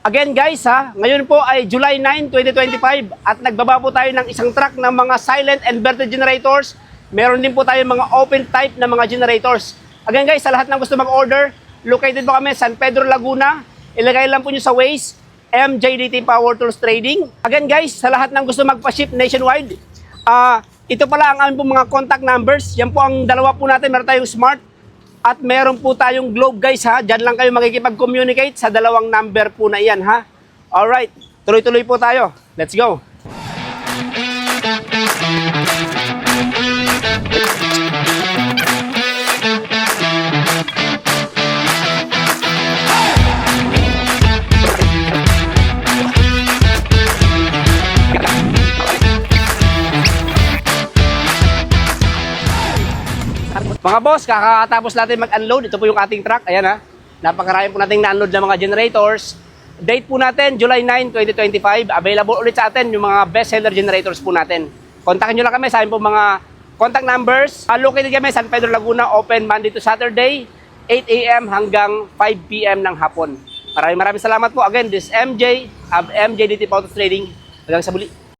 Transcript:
Again guys ngayon po ay July 9, 2025 at nagbaba po tayo ng isang truck ng mga silent inverter generators. Meron din po tayo mga open type na mga generators. Again guys, sa lahat ng gusto mag-order, located po kami San Pedro, Laguna. Ilagay lang po nyo sa Waze, MJDT Power Tools Trading. Again guys, sa lahat ng gusto magpa-ship nationwide, ito pala ang aming po mga contact numbers. Yan po ang dalawa po natin, meron tayong Smart at meron po tayong Globe guys Diyan lang kayo makikipag-communicate sa dalawang number po na iyan Alright, tuloy-tuloy po tayo. Let's go. Mga boss, kakatapos natin mag-unload. Ito po yung ating truck. Ayan Napakarami po nating na-unload ng mga generators. Date po natin, July 9, 2025. Available ulit sa atin yung mga best-seller generators po natin. Kontakin nyo lang kami sa aming po mga contact numbers. Located kami San Pedro, Laguna. Open Monday to Saturday, 8 a.m. hanggang 5 p.m. ng hapon. Maraming salamat po. Again, this is MJ, MJDT Power Trading. Hanggang sa muli.